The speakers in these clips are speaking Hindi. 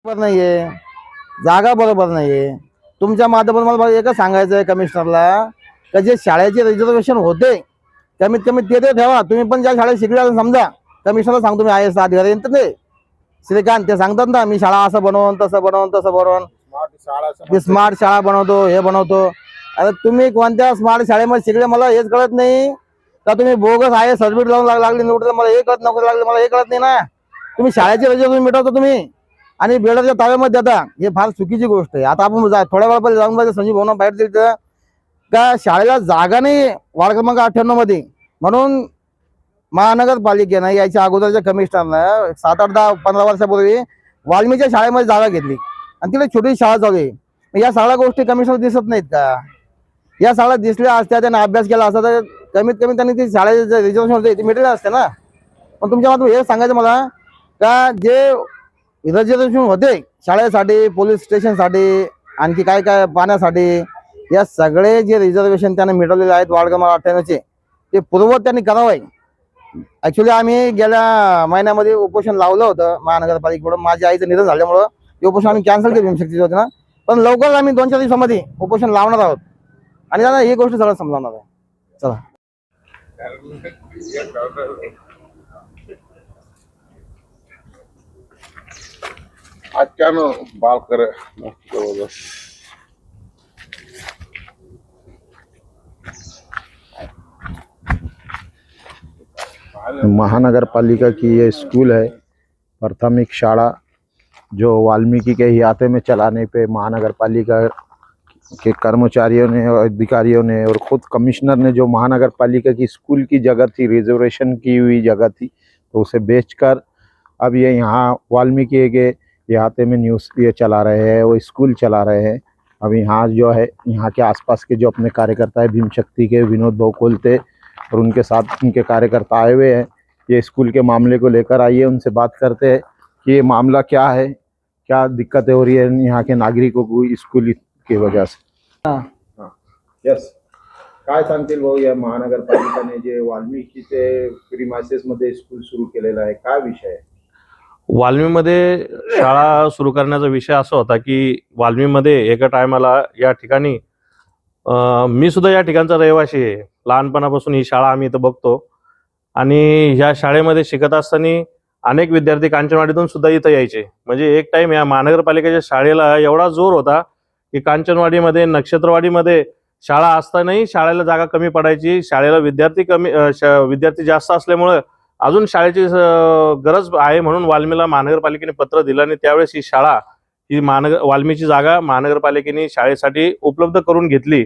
बरोबर नाहीये, जागा बरोबर नाहीये. तुमच्या माध्यमातून मला एकच सांगायचं आहे कमिशनरला, का जे शाळेचे रिझर्वेशन होते कमीत कमी ते ठेवा. तुम्ही पण ज्या शाळेत शिकले असेल समजा, कमिशनरला सांगतो मी IAS अधिकारी ते श्रीकांत, ते सांगतात ना मी शाळा असं बनवून तसं बनवून तसं बनवून, स्मार्ट शाळा बनवतो हे बनवतो. अरे तुम्ही कोणत्या स्मार्ट शाळेमध्ये शिकले मला हेच कळत नाही का? तुम्ही बोगस सर्टिफिकेट लावून लागले निवडलं, मला हे कळत नोकरी लागली, मला हे कळत नाही ना. तुम्ही शाळेचे रिझर्वेशन मिटवता तुम्ही आणि बिल्डरच्या ताब्यामध्ये देता, हे फार चुकीची गोष्ट आहे. आता आपण थोड्या वेळा पहिले जाऊन पाहिजे संजीव भवन बाहेर दिली का शाळेला जागा नाही वार्ड क्रमांक 98 मध्ये, म्हणून महानगरपालिकेनं याच्या अगोदरच्या कमिशनरनं 7, 8, 10, 15 वर्षापूर्वी वाल्मीच्या शाळेमध्ये जागा घेतली आणि तिला छोटी शाळा चालू आहे. या सगळ्या गोष्टी कमिशनर दिसत नाहीत का? या सगळ्या दिसल्या असत्या, त्यांनी अभ्यास केला असता तर कमीत कमी त्यांनी ती शाळेचे रिझर्वेशन होते ते मिटले असते ना. पण तुमच्या मात्र हे सांगायचं मला का जे रिझर्वेशन होते शाळेसाठी, पोलीस स्टेशनसाठी, आणखी काय काय पाण्यासाठी, या सगळे जे रिझर्वेशन त्यांनी मिटवलेले आहेत वार्ड क्रमांक 98चे, ते पूर्ववत त्यांनी करावं. ऍक्च्युली आम्ही गेल्या महिन्यामध्ये उपोषण लावलं होतं महानगरपालिकेकडून. माझ्या आईचं निधन झाल्यामुळं ते उपोषण आम्ही कॅन्सल केलं भीमशक्तीचे होते ना. पण लवकरच आम्ही 2-4 दिवसामध्ये उपोषण लावणार आहोत आणि दादा ही गोष्ट सगळं समजावणार आहे. चला आज क्या नो बाल करे महानगर पालिका की ये स्कूल है, प्राथमिक शाला, जो वाल्मीकि के इलाके में चलाने पे महानगर पालिका के कर्मचारियों ने और अधिकारियों ने और खुद कमिश्नर ने जो महानगर पालिका की स्कूल की जगह थी, रिजर्वेशन की हुई जगह थी, तो उसे बेचकर अब ये यहाँ वाल्मीकि के इलाके में न्यूज़ ये चला रहे हैं, वो स्कूल चला रहे हैं। अब यहाँ जो है यहाँ के आसपास के जो अपने कार्यकर्ता है भीमशक्ति के विनोद भाऊ कोलते और उनके साथ उनके कार्यकर्ता आए हुए हैं ये स्कूल के मामले को लेकर। आइए उनसे बात करते हैं कि ये मामला क्या है, क्या दिक्कतें हो रही है यहाँ के नागरिकों को स्कूल की वजह से। यस, काय सांगतील भाऊ, या महानगरपालिकेने जे वाल्मीकीचे प्रिमायसेस मध्ये स्कूल सुरू केलेलं आहे, काय विषय आहे? वाल्मीमध्ये शाळा सुरू करण्याचा विषय असा होता की वाल्मीमध्ये एका टायमाला या ठिकाणी मी सुद्धा या ठिकाणचा रहिवासी आहे. लहानपणापासून ही शाळा आम्ही इथं बघतो आणि ह्या शाळेमध्ये शिकत असताना अनेक विद्यार्थी कांचनवाडीतून सुद्धा इथं यायचे. म्हणजे एक टाइम या महानगरपालिकेच्या शाळेला एवढा जोर होता की कांचनवाडीमध्ये, नक्षत्रवाडीमध्ये शाळा असतानाही शाळेला जागा कमी पडायची. शाळेला विद्यार्थी जास्त असल्यामुळे अजून शाळेची गरज आहे म्हणून वाल्मीला महानगरपालिकेने पत्र दिलं आणि त्यावेळेस ही शाळा ही वाल्मीची जागा महानगरपालिकेने शाळेसाठी उपलब्ध करून घेतली.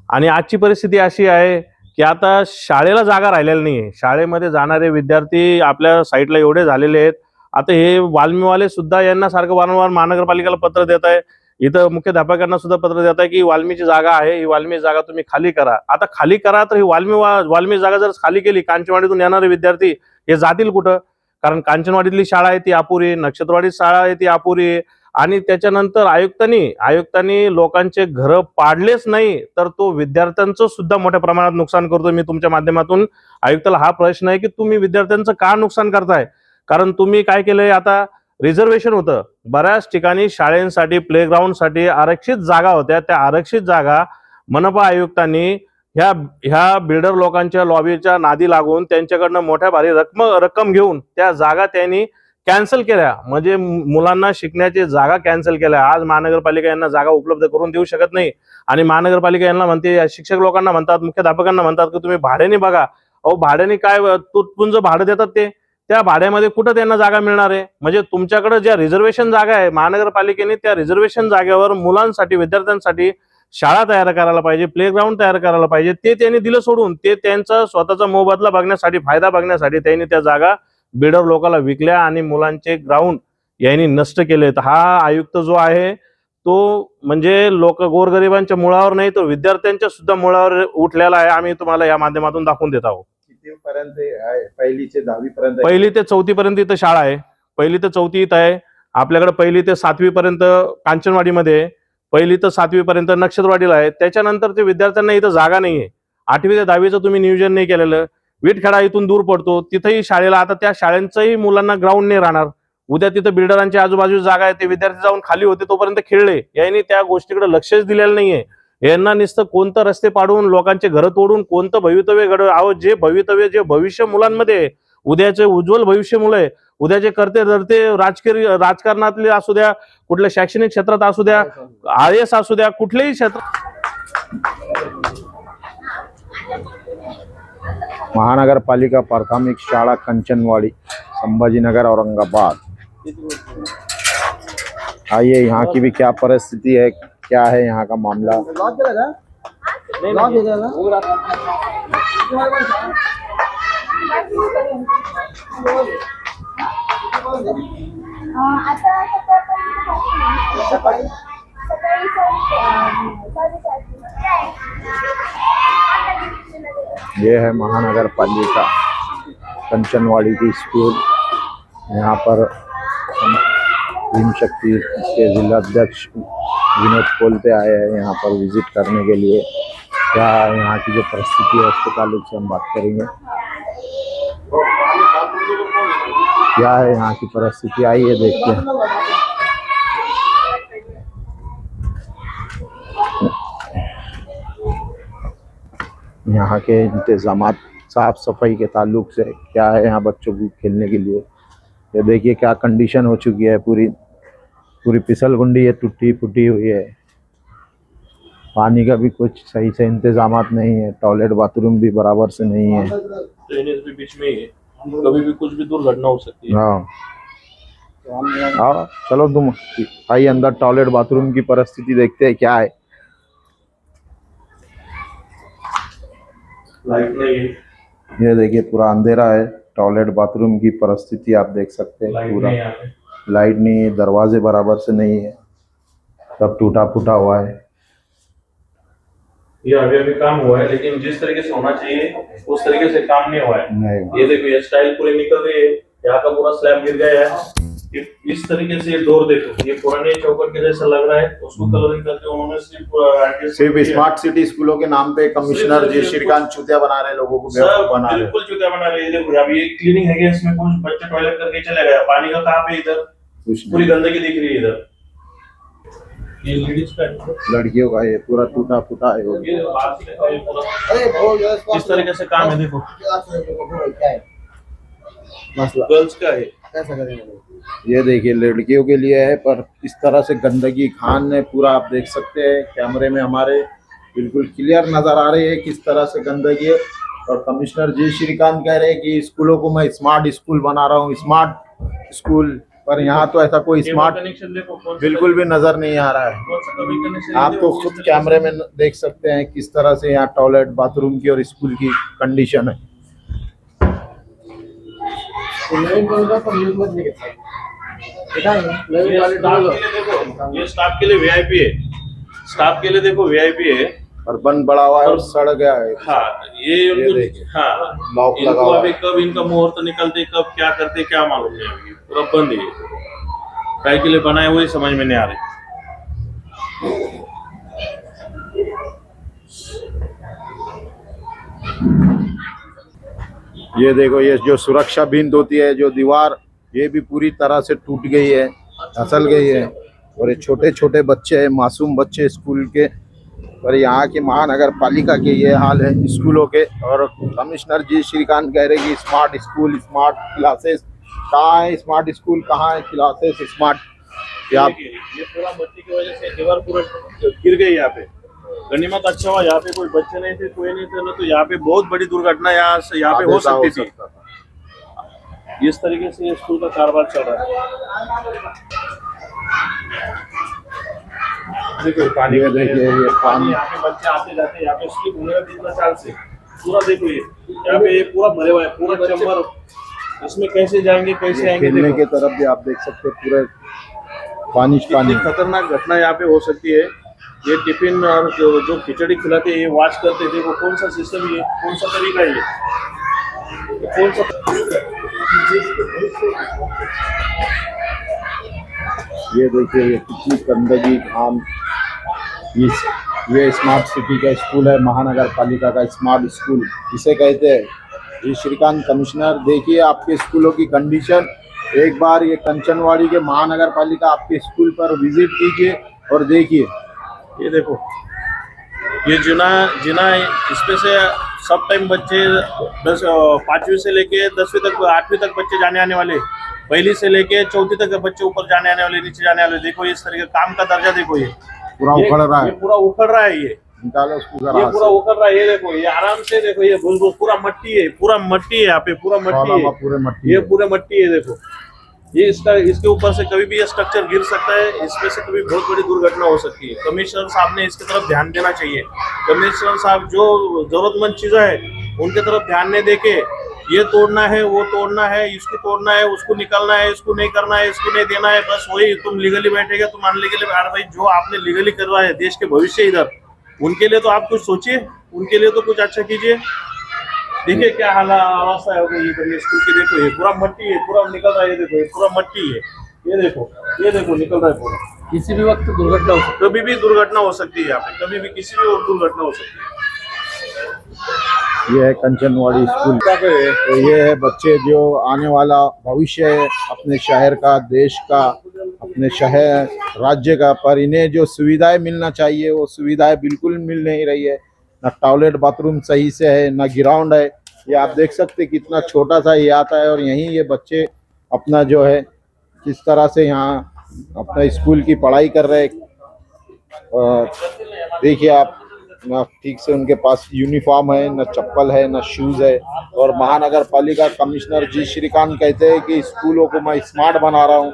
आणि आजची परिस्थिती अशी आहे की आता शाळेला जागा राहिलेली नाही. शाळेमध्ये जाणारे विद्यार्थी आपल्या साईडला एवढे झालेले आहेत. आता हे वाल्मीवाले सुद्धा यांना सारखं वारंवार महानगरपालिकेला पत्र देत आहे, इथं मुख्याध्यापकांना सुद्धा पत्र देत आहे की वाल्मीची जागा आहे, ही वाल्मी जागा तुम्ही खाली करा. आता खाली करा तर ही वाल्मी जागा जर खाली केली, कांचनवाडीतून येणारे विद्यार्थी हे जातील कुठं? कारण कांचनवाडीतली शाळा आहे ती अपुरी, नक्षत्रवाडी शाळा आहे ती अपुरी आहे. आणि त्याच्यानंतर आयुक्तांनी लोकांचे घर पाडलेच नाही तर तो विद्यार्थ्यांचं सुद्धा मोठ्या प्रमाणात नुकसान करतो. मी तुमच्या माध्यमातून आयुक्ताला हा प्रश्न आहे की तुम्ही विद्यार्थ्यांचं का नुकसान करताय? कारण तुम्ही काय केलंय, आता रिझर्वेशन होतं बऱ्याच ठिकाणी शाळेंसाठी, प्लेग्राऊंडसाठी आरक्षित जागा होत्या. त्या आरक्षित जागा मनपा आयुक्तांनी ह्या बिल्डर लोकांच्या लॉबीच्या नादी लागून त्यांच्याकडनं मोठ्या भारी रक्कम घेऊन त्या जागा त्यांनी कॅन्सल केल्या. म्हणजे मुलांना शिकण्याची जागा कॅन्सल केल्या. आज महानगरपालिका यांना जागा उपलब्ध करून देऊ शकत नाही आणि महानगरपालिका यांना म्हणते, शिक्षक लोकांना म्हणतात, मुख्याध्यापकांना म्हणतात की तुम्ही भाड्याने बघा. अहो भाड्याने काय तुटपुंज भाडं देतात ते, त्या भाड्यामध्ये कुठं त्यांना जागा मिळणार आहे? म्हणजे तुमच्याकडे ज्या रिझर्वेशन जागा आहे महानगरपालिकेने त्या रिझर्वेशन जागेवर मुलांसाठी, विद्यार्थ्यांसाठी शाळा तयार करायला पाहिजे, प्लेग्राऊंड तयार करायला पाहिजे. ते त्यांनी दिलं सोडून ते त्यांचा स्वतःचा मोबदला बघण्यासाठी, फायदा बघण्यासाठी त्यांनी त्या जागा बिल्डर लोकांना विकल्या आणि मुलांचे ग्राउंड यांनी नष्ट केले. हा आयुक्त जो आहे तो म्हणजे गोरगरिबांच्या मुळावर नाही तर विद्यार्थ्यांच्या सुद्धा मुळावर उठलेला आहे. आम्ही तुम्हाला या माध्यमातून दाखवून देत आहोत. कितीपर्यंत आहे? पहिली ते 10वी पर्यंत? 1ली ते 4थी पर्यंत इथं शाळा आहे. 1ली ते 4थी इथं आहे आपल्याकडे. 1ली ते 7वी पर्यंत कांचनवाडीमध्ये, 1ली ते 7वी पर्यंत नक्षत्रवाडीला आहे. त्याच्यानंतर ते विद्यार्थ्यांना इथं जागा नाहीये. 8वी ते 10वीचं तुम्ही नियोजन नाही केलेलं. विटखेडा इथून दूर पडतो, तिथेही शाळेला आता त्या शाळेंचंही मुलांना ग्राउंड नाही राहणार. उद्या तिथं बिल्डरांची आजूबाजूची जागा आहे, ते विद्यार्थी जाऊन खाली होते तोपर्यंत खेळले. यांनी त्या गोष्टीकडे लक्षच दिलेलं नाहीये. यांना नुसतं कोणतं रस्ते पाडून लोकांचे घरं तोडून कोणतं भवितव्य घडव, अहो जे भवितव्य, जे भविष्य मुलांमध्ये आहे, उद्याचे उज्ज्वल भविष्य मुलं आहे, उद्याचे करते धरते राजकारणातले असू द्या, कुठल्या शैक्षणिक क्षेत्रात असू द्या, IAS असू द्या, कुठल्याही क्षेत्रात. महानगर पालिका प्राथमिक शाला कंचनवाड़ी, संभाजीनगर, औरंगाबाद। आइए यहाँ की भी क्या परिस्थिति है, क्या है यहाँ का मामला। ये है महानगर पालिका कंचनवाड़ी की स्कूल। यहाँ पर भीम शक्ति के जिलाध्यक्ष विनोद पोलते आए हैं यहाँ पर विजिट करने के लिए। क्या यहाँ की जो परिस्थिति है उसके ताल्लुक से हम बात करेंगे। क्या है यहाँ की परिस्थिति, आइए देखते हैं। यहाँ के इंतजामात साफ सफाई के ताल्लुक से क्या है यहाँ बच्चों को खेलने के लिए। ये देखिए क्या कंडीशन हो चुकी है, पूरी पूरी फिसलगुंडी है, टूटी फूटी हुई है। पानी का भी कुछ सही से इंतजामात नहीं है, टॉयलेट बाथरूम भी बराबर से नहीं है। ड्रेनेज भी बीच में ही है, कभी भी कुछ भी दुर्घटना हो सकती है। हाँ हाँ, चलो तुम आइए अंदर, टॉयलेट बाथरूम की परिस्थिति देखते हैं क्या है। लाइट नहीं है, ये देखिए पूरा अंधेरा है, टॉयलेट बाथरूम की परिस्थिति आप देख सकते हैं। लाइट पूरा नहीं है, लाइट नहीं है, दरवाजे बराबर से नहीं है, सब टूटा फूटा हुआ है। ये अभी काम हुआ है, लेकिन जिस तरीके से होना चाहिए उस तरीके से काम नहीं हुआ है। नहीं, ये देखो, ये स्टाइल पूरी निकल रही है, यहाँ का पूरा स्लैब गिर गया है। इस तरीके से डोर देखो, ये पुराने चौकट के जैसा लग रहा है, उसको कलरिंग करके उन्होंने सिर्फ स्मार्ट सिटी स्कूलों के नाम पे कमिश्नर जी श्रीकांत चूतिया बना रहे हैं, लोगों को बेवकूफ बना रहे हैं। बिल्कुल चूतिया बना रहे हैं। देखो अभी ये क्लीनिंग है, इसमें कुछ बच्चे टॉयलेट करके चले गए, पानी का कहाँ पे, इधर पूरी गंदगी दिख रही है। इधर ये लेडीज का लड़कियों का ये पूरा टूटा फूटा है। ये बात है, पूरा इस तरीके से काम है। देखो गर्ल्स का है, ये देखिए लड़कियों के लिए है, पर इस तरह से गंदगी खान है पूरा, आप देख सकते हैं कैमरे में हमारे बिल्कुल क्लियर नजर आ रही है किस तरह से गंदगी है। और कमिश्नर जी श्रीकांत कह रहे हैं कि स्कूलों को मैं स्मार्ट स्कूल बना रहा हूँ, स्मार्ट स्कूल, पर यहाँ तो ऐसा कोई स्मार्ट कनेक्शन देखो, कौन सा बिल्कुल भी नजर नहीं आ रहा है। कौन सा कभी कनेक्शन आप तो खुद कैमरे में देख सकते हैं किस तरह से यहाँ टॉयलेट बाथरूम की और स्कूल की कंडीशन है। ये स्टाफ के लिए VIP है, स्टाफ के लिए देखो VIP है, और बंद बड़ा हुआ है और सड़ गया है। हाँ ये उनको, देखिए, हाँ लॉक लगा इनको हुआ अभी है। कब इनका मुहूर्त निकलते, कब क्या करते, क्या मालूम नहीं। अभी पूरा बंद है, काय के लिए बनाए हुए समझ में नहीं आ रहे। ये देखो, ये जो सुरक्षा भिंत होती है, जो दीवार, ये भी पूरी तरह से टूट गई है, धसल गई है। और ये छोटे छोटे बच्चे हैं, मासूम बच्चे स्कूल के, और यहाँ की महानगर पालिका के ये हाल है स्कूलों के। और कमिश्नर जी श्रीकांत कह रहे कि स्मार्ट स्कूल, स्मार्ट क्लासेस, कहाँ है स्मार्ट स्कूल, कहाँ है क्लासेस स्मार्ट। ये पूरा बच्चे की वजह से दीवार पूरा गिर गई। यहाँ पे गनीमत अच्छा हुआ, यहाँ पे कोई बच्चे नहीं थे, कोई नहीं थे, ना तो यहाँ पे बहुत बड़ी दुर्घटना यहाँ पे हो सकती थी। इस तरीके से ये स्कूल का कारोबार चल रहा है। देखो पानी, ये देखिए, ये पानी, यहाँ पे बच्चे आते जाते, यहाँ पे स्लिप होने का कितना चांस है पूरा। देखो ये यहाँ पे पूरा भरे हुआ है, पूरा चंबर, इसमें कैसे जाएंगे, कैसे आएंगे। खेलने की तरफ भी आप देख सकते हैं पूरे पानी पानी। खतरनाक घटना यहाँ पे हो सकती है। ये टिफिन और जो खिचड़ी खिलाते हैं, ये वॉश करते, देखो कौन सा सिस्टम है, कौन सा तरीका है ये कौन सा। ये देखिए, ये कितनी गंदगी घाम। ये स्मार्ट सिटी का स्कूल है, महानगर पालिका का स्मार्ट स्कूल इसे कहते हैं। ये श्रीकांत कमिश्नर, देखिए आपके स्कूलों की कंडीशन, एक बार ये कंचनवाड़ी के महानगर पालिका आपके स्कूल पर विजिट कीजिए और देखिए। ये देखो, ये जिना जिना है, इसमें से सब टाइम बच्चे 5वीं से लेके 10वीं तक 8वीं तक बच्चे जाने आने वाले, पहली से लेके 4थी तक बच्चे ऊपर जाने आने वाले, नीचे जाने वाले। देखो इस तरीके काम का दर्जा देखो, ये पूरा उखड़ रहा ये है। पूरा उखड़ रहा है, ये निकालो उसको ये जरा पूरा उखड़ रहा है। ये देखो, ये आराम से देखो, ये घुस घुस पूरा मट्टी है, पूरा मट्टी है यहाँ पे, पूरा मट्टी है, पूरे मट्टी ये है। पूरे मट्टी है। देखो ये इसके ऊपर से कभी भी ये स्ट्रक्चर गिर सकता है, इसमें से कभी बहुत बड़ी दुर्घटना हो सकती है। कमिश्नर साहब ने इसकी तरफ ध्यान देना चाहिए। कमिश्नर साहब जो जरूरतमंद चीजें हैं उनके तरफ ध्यान नहीं देके ये तोड़ना है, वो तोड़ना है, इसको तोड़ना है, उसको निकालना है, इसको नहीं करना है, इसको नहीं देना है, बस वही तुम लीगली बैठेगा, तुम अनलीगली। अरे भाई, जो आपने लीगली करवा है, देश के भविष्य इधर, उनके लिए तो आप कुछ सोचिए, उनके लिए तो कुछ अच्छा कीजिए। देखिए क्या अवस्था है ये स्कूल की। देखो ये पूरा मट्टी है, पूरा निकल रहा है, ये देखो ये पूरा मट्टी है, ये देखो निकल रहा है पूरा। किसी भी वक्त दुर्घटना हो सकती कभी भी दुर्घटना हो सकती है यहाँ पे, कभी भी किसी भी और दुर्घटना हो सकती है। ये है कंचनवाड़ी स्कूल। तो ये है बच्चे जो आने वाला भविष्य है अपने शहर का, देश का, अपने शहर राज्य का। पर इन्हें जो सुविधाएं मिलना चाहिए वो सुविधाएं बिल्कुल मिल नहीं रही है। ना टॉयलेट बाथरूम सही से है, ना ग्राउंड है। ये आप देख सकते कितना छोटा सा ये आता है, और यहीं ये बच्चे अपना जो है किस तरह से यहाँ अपना स्कूल की पढ़ाई कर रहे हैं। देखिए आप, ना ठीक से उनके पास यूनिफॉर्म है, ना चप्पल है, ना शूज है। और महानगर पालिका कमिश्नर जी श्रीकांत कहते हैं कि स्कूलों को मैं स्मार्ट बना रहा हूँ,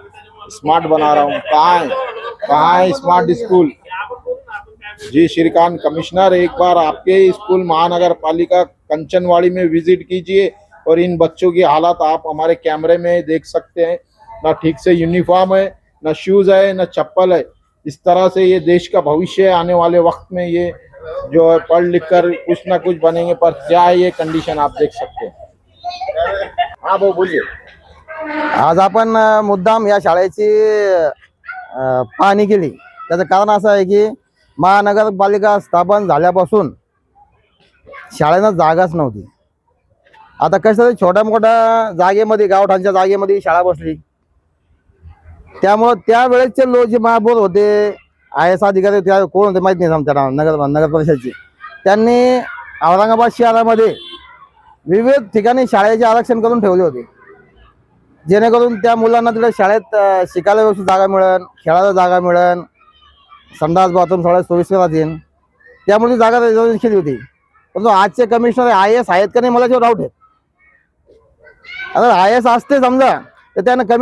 स्मार्ट बना रहा हूँ। कहाँ है स्मार्ट स्कूल? जी श्रीकांत कमिश्नर, एक बार आपके स्कूल महानगर पालिका कंचनवाड़ी में विजिट कीजिए और इन बच्चों की हालत आप हमारे कैमरे में देख सकते हैं। ना ठीक से यूनिफॉर्म है, ना शूज है, ना चप्पल है। इस तरह से ये देश का भविष्य है। आने वाले वक्त में ये जो है पढ़ लिख कर कुछ ना कुछ बनेंगे, पर क्या है ये कंडीशन आप देख सकते हैं। हाँ वो बोलिए। आज आपण मुद्दाम या शाळेची पाहणी केली। त्याचं कारण असं आहे की महानगरपालिका स्थापन झाल्यापासून शाळेला जागाच नव्हती। आता कसं छोट्या मोठ्या जागेमध्ये, गावठाणच्या जागेमध्ये शाळा बसली, त्यामुळे त्यावेळेसचे लोक जे महापौर होते, IAS अधिकारी त्या कोण होते माहिती नाही आमच्या नगर परिषदचे, त्यांनी औरंगाबाद शहरामध्ये विविध ठिकाणी शाळेचे आरक्षण करून ठेवले होते, जेणेकरून त्या मुलांना तिथे शाळेत शिकायला व्यवस्थित जागा मिळेल, खेळायला जागा मिळेल, संडास बाथरूम सगळ्या सोयीस्कर राहतील, त्यामुळे ती जागा रिझर्वेशन केली होती। परंतु आजचे कमिशनर IAS आहेत का नाही मला जो डाऊट आहे। अगर IAS असते समजा तर त्यानं कमी